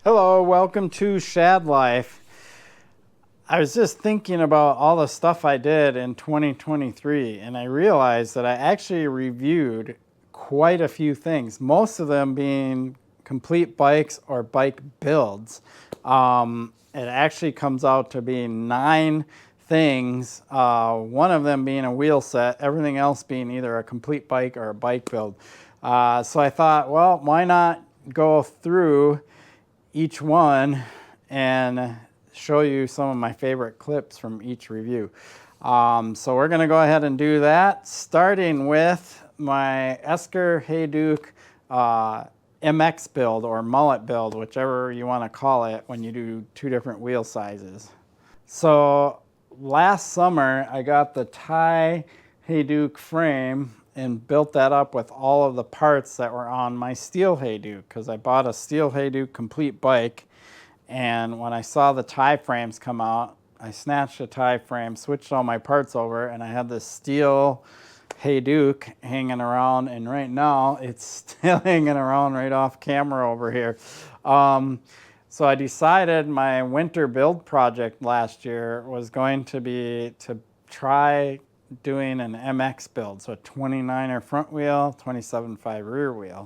Hello, welcome to Shad Life. I was just thinking about all the stuff I did in 2023, and I realized that I actually reviewed quite a few things, most of them being complete bikes or bike builds. It actually comes out to be 9 things, one of them being a wheel set, everything else being either a complete bike or a bike build. So I thought, well, why not go through each one and show you some of my favorite clips from each review. So we're gonna go ahead and do that, starting with my Esker Hayduke MX build or mullet build, whichever you wanna call it when you do 2 different wheel sizes. So last summer, I got the Thai Hayduke frame and built that up with all of the parts that were on my steel Hayduke, because I bought a steel Hayduke complete bike, and when I saw the Thai frames come out, I snatched a Thai frame, switched all my parts over, and I had this steel Hayduke hanging around, and right now it's still hanging around right off camera over here. So I decided my winter build project last year was going to be to try doing an MX build, so a 29er front wheel, 27.5 rear wheel.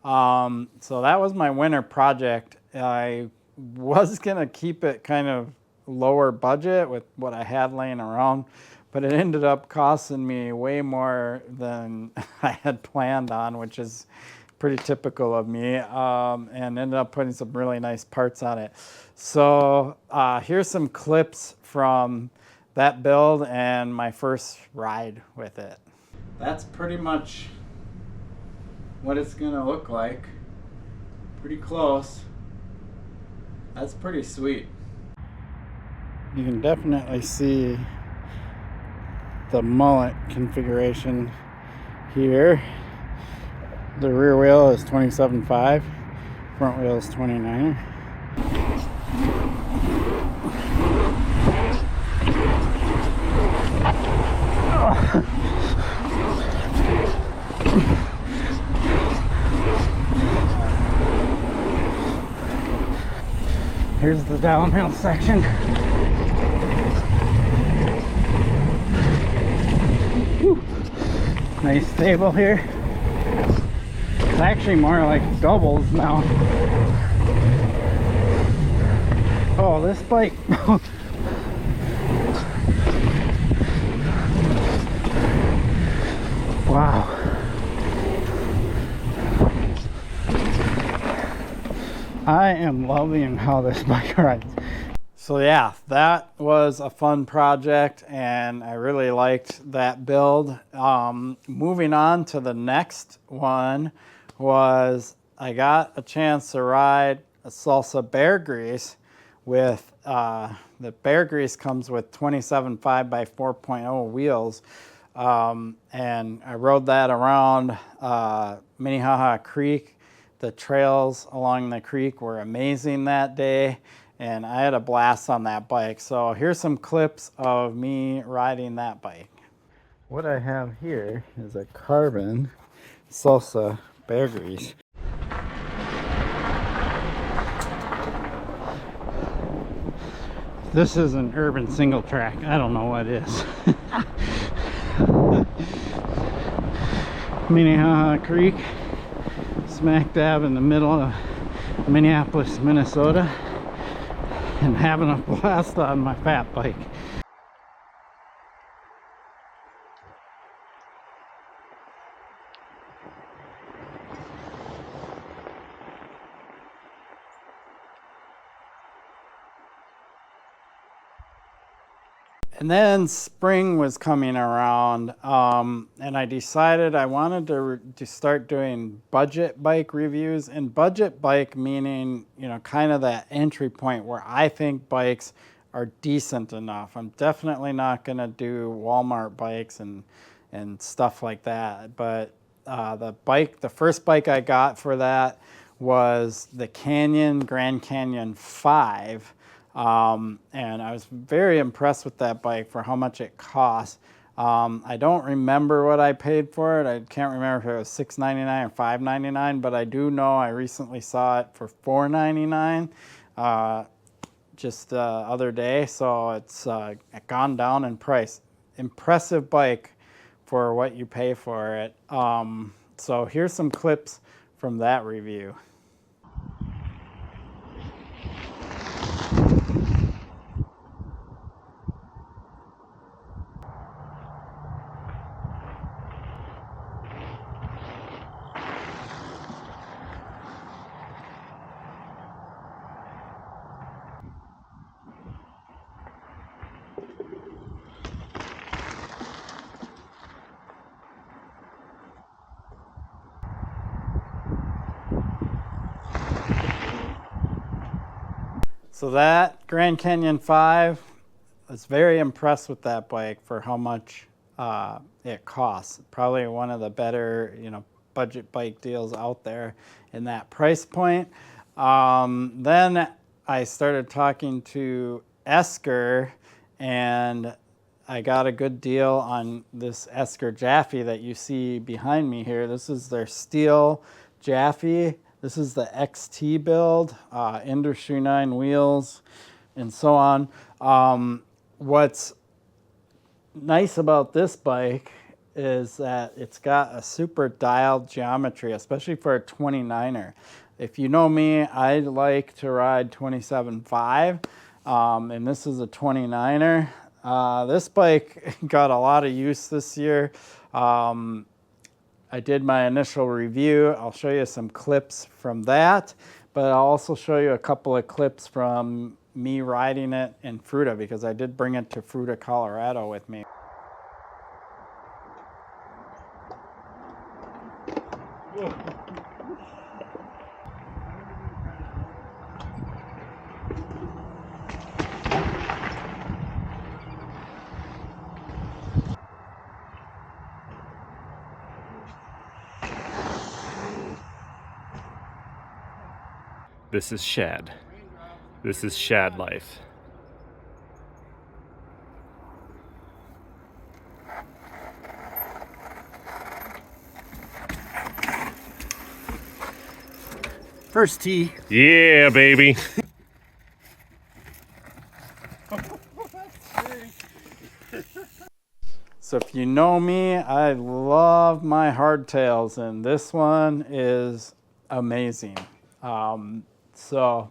So that was my winter project. I was gonna keep it kind of lower budget with what I had laying around, but it ended up costing me way more than I had planned on, which is pretty typical of me, and ended up putting some really nice parts on it. So here's some clips from that build and my first ride with it. That's pretty much what it's gonna look like. Pretty close. That's pretty sweet. You can definitely see the mullet configuration here. The rear wheel is 27.5, front wheel is 29er. Here's the downhill section. Whew. Nice stable here. It's actually more like doubles now. Oh, this bike. Wow. I am loving how this bike rides. So yeah, that was a fun project and I really liked that build. Moving on to the next one was I got a chance to ride a Salsa Bear Grease with, the Bear Grease comes with 27.5 by 4.0 wheels. And I rode that around Minnehaha Creek. The trails along the creek were amazing that day, and I had a blast on that bike. So here's some clips of me riding that bike. What I have here is a carbon Salsa Bear Grease. This is an urban single track. I don't know what it is. Minnehaha Creek, smack dab in the middle of Minneapolis, Minnesota, and having a blast on my fat bike. And then spring was coming around, and I decided I wanted to start doing budget bike reviews. And budget bike meaning, you know, kind of that entry point where I think bikes are decent enough. I'm definitely not going to do Walmart bikes and stuff like that. But the first bike I got for that was the Grand Canyon 5. And I was very impressed with that bike for how much it cost. I don't remember what I paid for it. I can't remember if it was $6.99 or $5.99, but I do know I recently saw it for $4.99 just the other day, so it's gone down in price. Impressive bike for what you pay for it. So here's some clips from that review. So that Grand Canyon 5, I was very impressed with that bike for how much it costs. Probably one of the better, budget bike deals out there in that price point. Then I started talking to Esker, and I got a good deal on this Esker Jaffe that you see behind me here. This is their steel Jaffe. This is the XT build, Industry 9 wheels, and so on. What's nice about this bike is that it's got a super dialed geometry, especially for a 29er. If you know me, I like to ride 27.5, and this is a 29er. This bike got a lot of use this year. I did my initial review. I'll show you some clips from that, but I'll also show you a couple of clips from me riding it in Fruita, because I did bring it to Fruita, Colorado with me. This is Shad. This is Shad life. First tee. Yeah, baby. So if you know me, I love my hardtails, and this one is amazing. So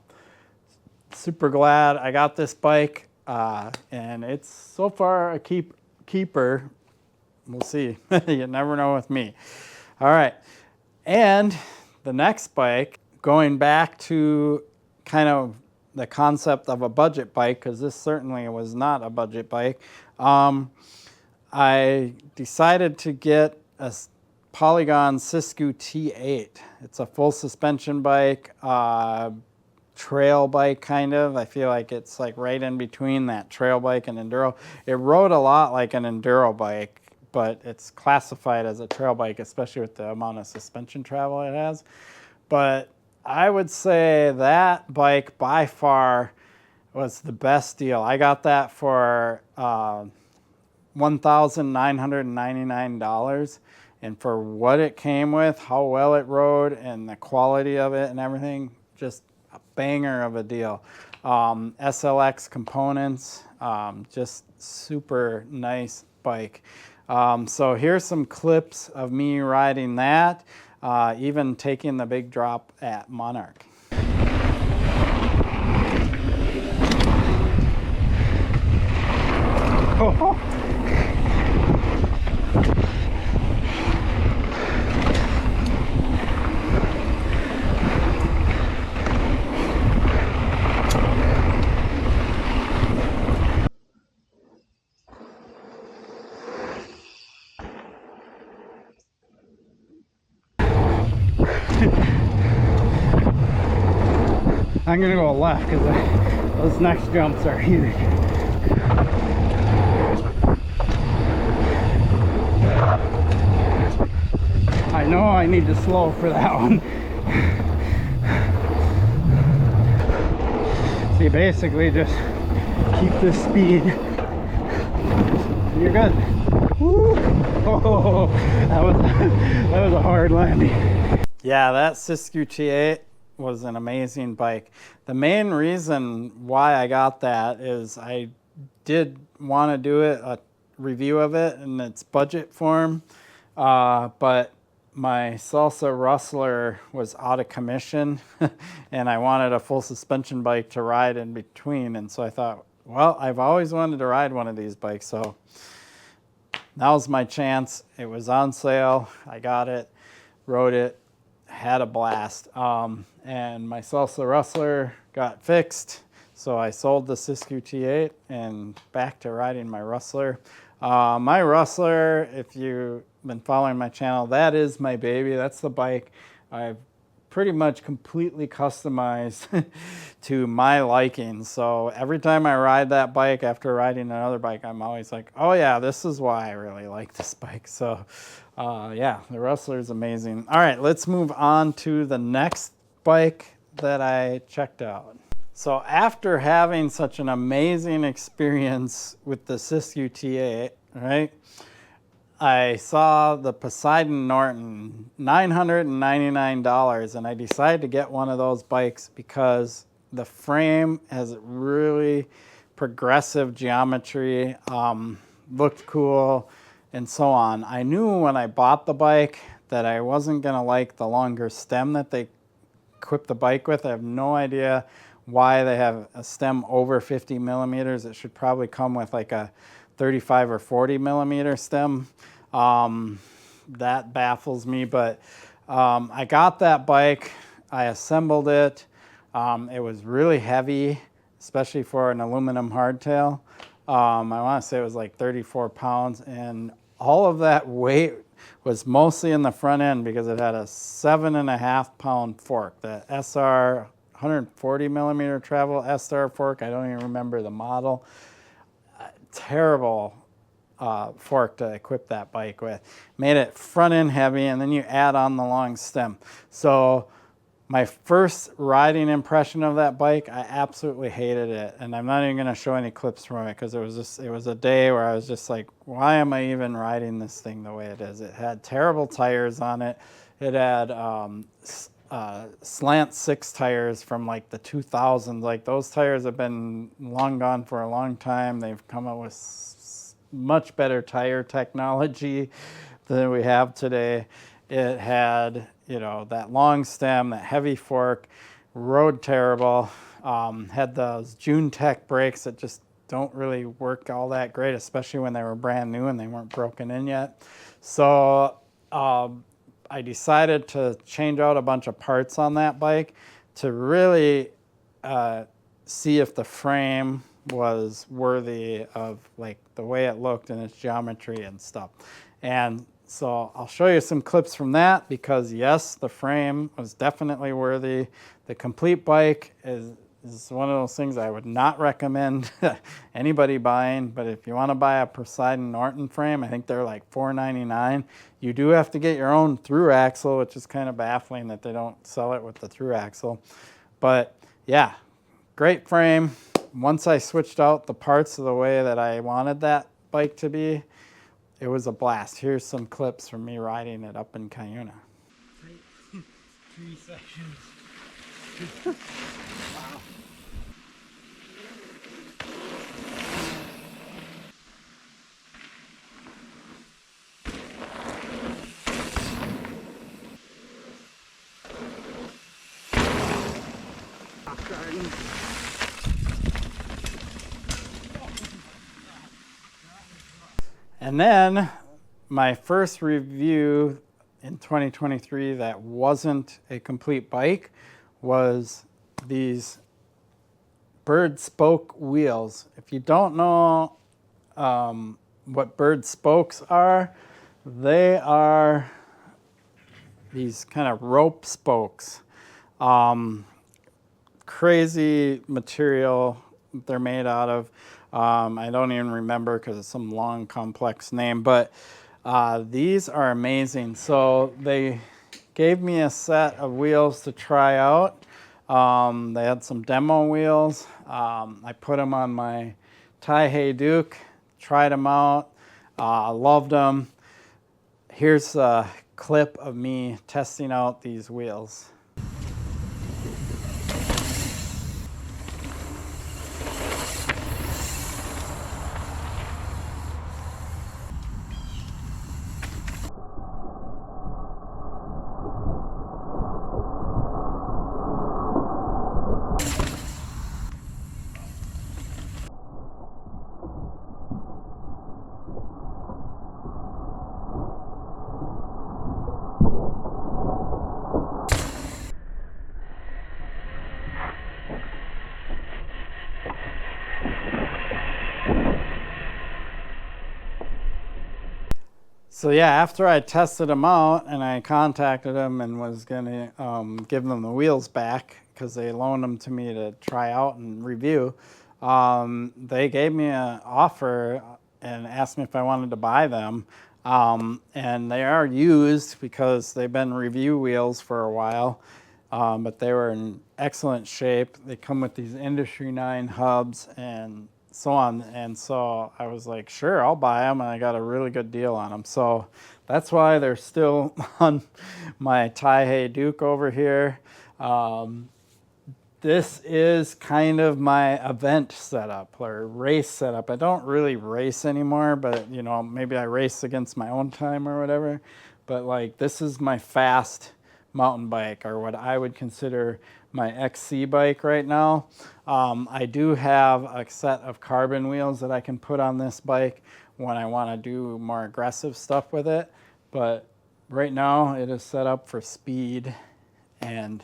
super glad I got this bike, and it's so far a keeper. We'll see. You never know with me. All right, and the next bike, going back to kind of the concept of a budget bike, because this certainly was not a budget bike. I decided to get a Polygon Siskiyou T8. It's a full suspension bike, trail bike kind of. I feel like it's like right in between that trail bike and enduro. It rode a lot like an enduro bike, but it's classified as a trail bike, especially with the amount of suspension travel it has. But I would say that bike by far was the best deal. I got that for $1,999, and for what it came with, how well it rode, and the quality of it and everything, just a banger of a deal. SLX components, just super nice bike. So here's some clips of me riding that, even taking the big drop at Monarch. I'm gonna go left because those next jumps are huge. I know I need to slow for that one. So you basically just keep this speed and you're good. Woo. Oh, that was a hard landing. Yeah, that Siskiyou T8 was an amazing bike. The main reason why I got that is I did want to do a review of it in its budget form, but my Salsa Rustler was out of commission and I wanted a full suspension bike to ride in between. And so I thought, well, I've always wanted to ride one of these bikes, so now's my chance. It was on sale. I got it, rode it, had a blast. And my Salsa Rustler got fixed, so I sold the Siskiyou T8 and back to riding my Rustler. My Rustler, if you've been following my channel, that is my baby. That's the bike I've pretty much completely customized to my liking. So every time I ride that bike after riding another bike, I'm always like, oh yeah, this is why I really like this bike. So yeah, the Rustler is amazing. All right, let's move on to the next bike that I checked out. So after having such an amazing experience with the Siskiyou T8, right, I saw the Poseidon Norton, $999, and I decided to get one of those bikes because the frame has really progressive geometry, looked cool, and so on. I knew when I bought the bike that I wasn't gonna like the longer stem that they equip the bike with. I have no idea why they have a stem over 50 millimeters. It should probably come with like a 35 or 40 millimeter stem. That baffles me, but I got that bike, I assembled it. It was really heavy, especially for an aluminum hardtail. I want to say it was like 34 pounds, and all of that weight was mostly in the front end because it had a 7.5 pound fork, the SR 140 millimeter travel SR fork. I don't even remember the model. Terrible fork to equip that bike with. Made it front end heavy, and then you add on the long stem. So my first riding impression of that bike, I absolutely hated it, and I'm not even going to show any clips from it because it was a day where I was just like, why am I even riding this thing the way it is? It had terrible tires on it. It had slant 6 tires from like the 2000s. Like, those tires have been long gone for a long time. They've come up with much better tire technology than we have today. It had, you know, that long stem, that heavy fork, rode terrible, had those June Tech brakes that just don't really work all that great, especially when they were brand new and they weren't broken in yet. So I decided to change out a bunch of parts on that bike to really see if the frame was worthy of like the way it looked and its geometry and stuff. And so I'll show you some clips from that because yes, the frame was definitely worthy. The complete bike is one of those things I would not recommend anybody buying, but if you want to buy a Poseidon Norton frame, I think they're like $4.99. You do have to get your own through axle, which is kind of baffling that they don't sell it with the through axle. But yeah, great frame. Once I switched out the parts of the way that I wanted that bike to be, it was a blast. Here's some clips from me riding it up in Cuyuna. 3 sections. Wow. And then my first review in 2023 that wasn't a complete bike was these bird spoke wheels. If you don't know what bird spokes are, they are these kind of rope spokes. Crazy material they're made out of. I don't even remember because it's some long, complex name, but these are amazing. So they gave me a set of wheels to try out. They had some demo wheels. I put them on my Taihei Duke, tried them out. Loved them. Here's a clip of me testing out these wheels. So yeah, after I tested them out and I contacted them and was gonna give them the wheels back because they loaned them to me to try out and review, they gave me an offer and asked me if I wanted to buy them. And they are used because they've been review wheels for a while, but they were in excellent shape. They come with these Industry 9 hubs and so on, and so I was like, sure, I'll buy them, and I got a really good deal on them. So that's why they're still on my Taihei Duke over here. This is kind of my event setup or race setup. I don't really race anymore, but you know, maybe I race against my own time or whatever. But like, this is my fast mountain bike, or what I would consider my XC bike right now. I do have a set of carbon wheels that I can put on this bike when I want to do more aggressive stuff with it, but right now it is set up for speed, and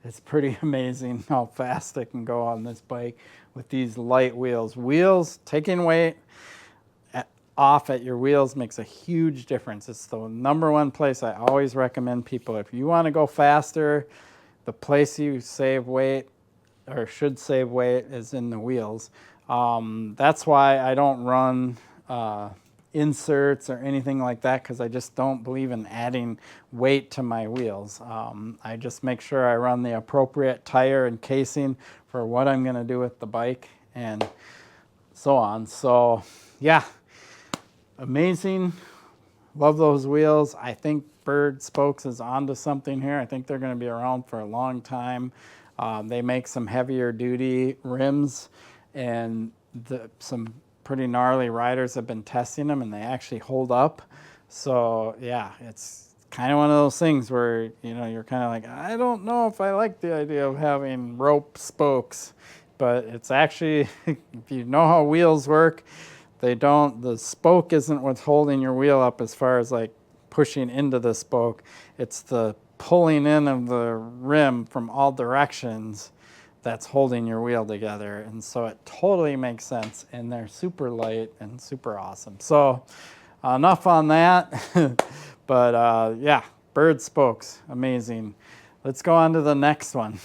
it's pretty amazing how fast I can go on this bike with these light wheels. Taking weight off at your wheels makes a huge difference. It's the number one place I always recommend people. If you want to go faster, the place you save weight or should save weight is in the wheels. That's why I don't run inserts or anything like that, because I just don't believe in adding weight to my wheels. I just make sure I run the appropriate tire and casing for what I'm going to do with the bike and so on. So yeah, amazing. Love those wheels. I think Bird Spokes is onto something here. I think they're going to be around for a long time. They make some heavier duty rims, and some pretty gnarly riders have been testing them, and they actually hold up. So yeah, it's kind of one of those things where, you know, you're kind of like, I don't know if I like the idea of having rope spokes, but it's actually, if you know how wheels work, the spoke isn't what's holding your wheel up as far as like pushing into the spoke. It's the pulling in of the rim from all directions that's holding your wheel together. And so it totally makes sense, and they're super light and super awesome. So enough on that. But yeah, Bird Spokes, amazing. Let's go on to the next one.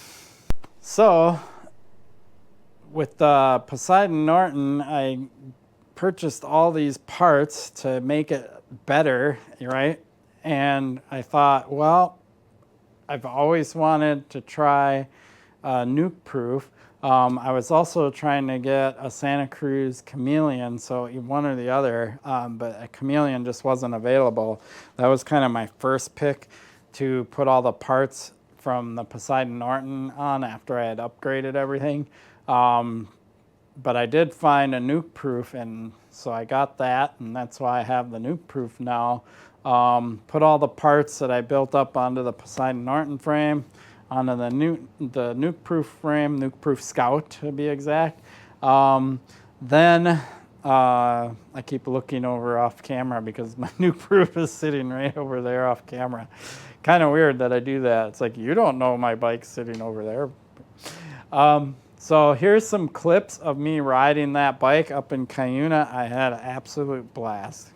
So with Poseidon Norton, I purchased all these parts to make it better, right? And I thought, well, I've always wanted to try nuke proof. I was also trying to get a Santa Cruz Chameleon, so one or the other, but a Chameleon just wasn't available. That was kind of my first pick to put all the parts from the Poseidon Norton on after I had upgraded everything. But I did find a nuke proof, and so I got that, and that's why I have the nuke proof now. Put all the parts that I built up onto the Poseidon Norton frame, onto the nuke proof frame, nuke proof Scout to be exact. Then I keep looking over off camera because my nuke proof is sitting right over there off camera. Kind of weird that I do that. It's like, you don't know my bike's sitting over there. So here's some clips of me riding that bike up in Cuyuna. I had an absolute blast.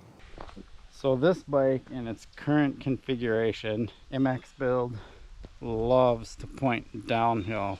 So this bike in its current configuration, MX build, loves to point downhill.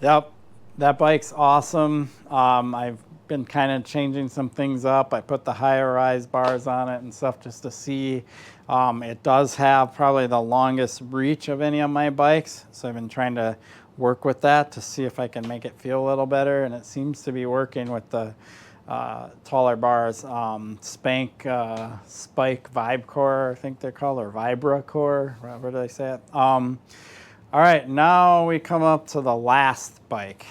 Yep, that bike's awesome. I've been kind of changing some things up. I put the higher rise bars on it and stuff just to see. It does have probably the longest reach of any of my bikes, so I've been trying to work with that to see if I can make it feel a little better, and it seems to be working with the taller bars. Spike Vibe Core, I think they're called, or Vibra Core, whatever they say it. All right, now we come up to the last bike.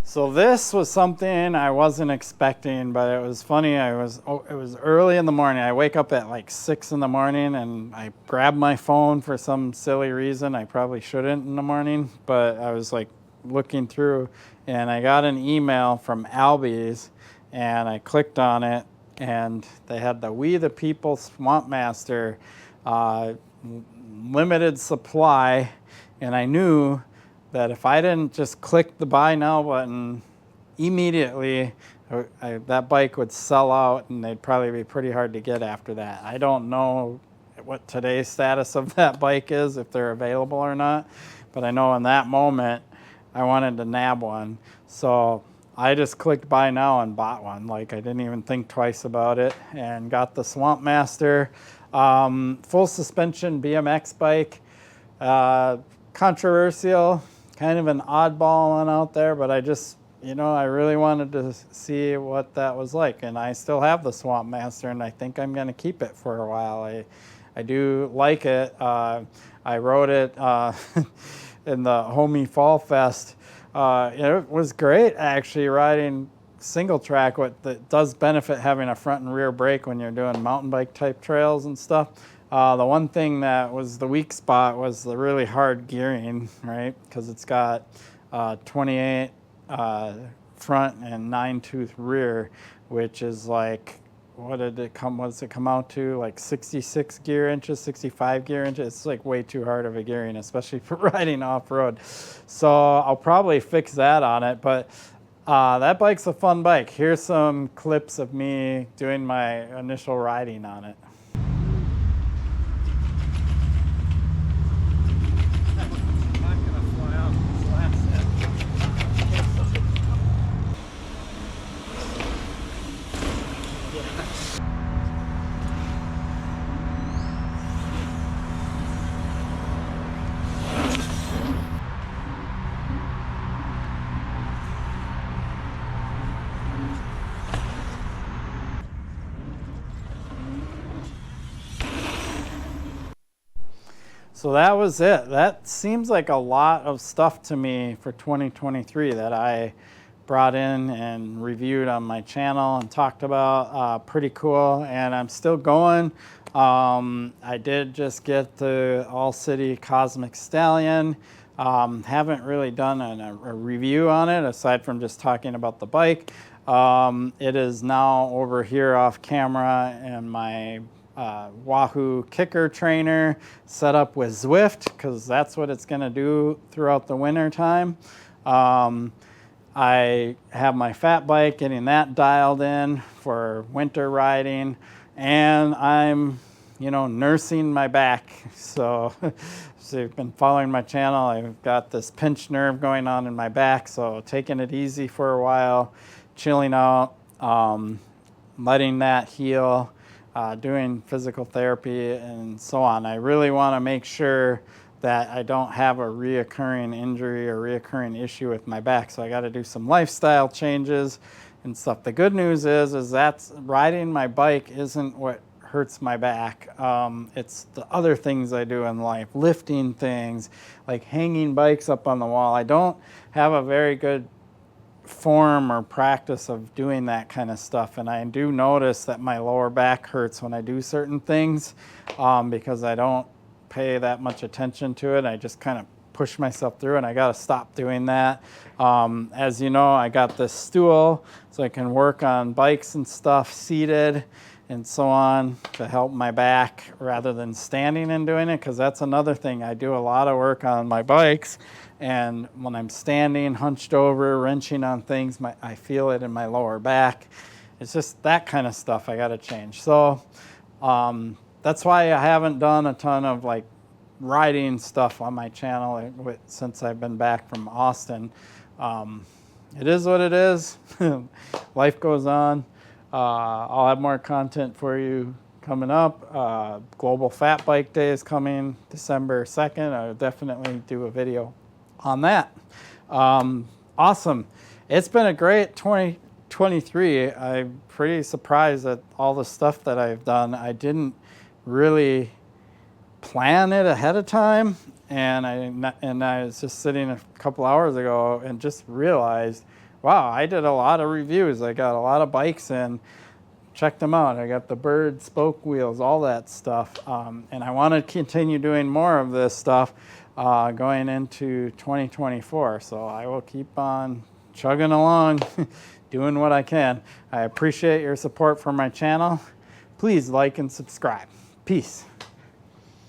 So this was something I wasn't expecting, but it was funny. It was early in the morning. I wake up at like 6 in the morning and I grab my phone for some silly reason. I probably shouldn't in the morning, but I was like looking through and I got an email from Albies and I clicked on it and they had the We the People Swamp Master limited supply. And I knew that if I didn't just click the buy now button immediately, that bike would sell out and they'd probably be pretty hard to get after that. I don't know what today's status of that bike is, if they're available or not, but I know in that moment I wanted to nab one. So I just clicked buy now and bought one. Like, I didn't even think twice about it and got the Swamp Master. Full suspension BMX bike. Controversial, kind of an oddball one out there, but I just, I really wanted to see what that was like. And I still have the Swamp Master and I think I'm going to keep it for a while. I do like it. I rode it in the Homey Fall Fest. It was great actually riding single track. What that does benefit having a front and rear brake when you're doing mountain bike type trails and stuff. The one thing that was the weak spot was the really hard gearing, right? Because it's got 28 front and 9-tooth rear, which is like, what does it come out to? Like 66 gear inches, 65 gear inches. It's like way too hard of a gearing, especially for riding off-road. So I'll probably fix that on it, but that bike's a fun bike. Here's some clips of me doing my initial riding on it. So that was it. That seems like a lot of stuff to me for 2023 that I brought in and reviewed on my channel and talked about. Pretty cool, and I'm still going. I did just get the All City Cosmic Stallion. Haven't really done a review on it aside from just talking about the bike. It is now over here off camera in my Wahoo kicker trainer set up with Zwift, because that's what it's going to do throughout the winter time. I have my fat bike, getting that dialed in for winter riding, and I'm nursing my back. So you've been following my channel, I've got this pinched nerve going on in my back, so taking it easy for a while, chilling out, letting that heal. Doing physical therapy and so on. I really want to make sure that I don't have a reoccurring injury or reoccurring issue with my back. So I got to do some lifestyle changes and stuff. The good news is that's riding my bike isn't what hurts my back. It's the other things I do in life, lifting things, like hanging bikes up on the wall. I don't have a very good form or practice of doing that kind of stuff, and I do notice that my lower back hurts when I do certain things because I don't pay that much attention to it. I just kind of push myself through, and I got to stop doing that. As you know, I got this stool so I can work on bikes and stuff seated and so on to help my back rather than standing and doing it, because that's another thing. I do a lot of work on my bikes, and when I'm standing, hunched over, wrenching on things, I feel it in my lower back. It's just that kind of stuff I got to change. So that's why I haven't done a ton of riding stuff on my channel since I've been back from Austin. It is what it is. Life goes on. I'll have more content for you coming up. Global Fat Bike Day is coming December 2nd. I'll definitely do a video on that. Awesome. It's been a great 2023. I'm pretty surprised at all the stuff that I've done. I didn't really plan it ahead of time, and I was just sitting a couple hours ago and just realized, wow, I did a lot of reviews. I got a lot of bikes in. Check them out. I got the Bird spoke wheels, all that stuff, and I want to continue doing more of this stuff going into 2024. So I will keep on chugging along, doing what I can. I appreciate your support for my channel. Please like and subscribe. Peace.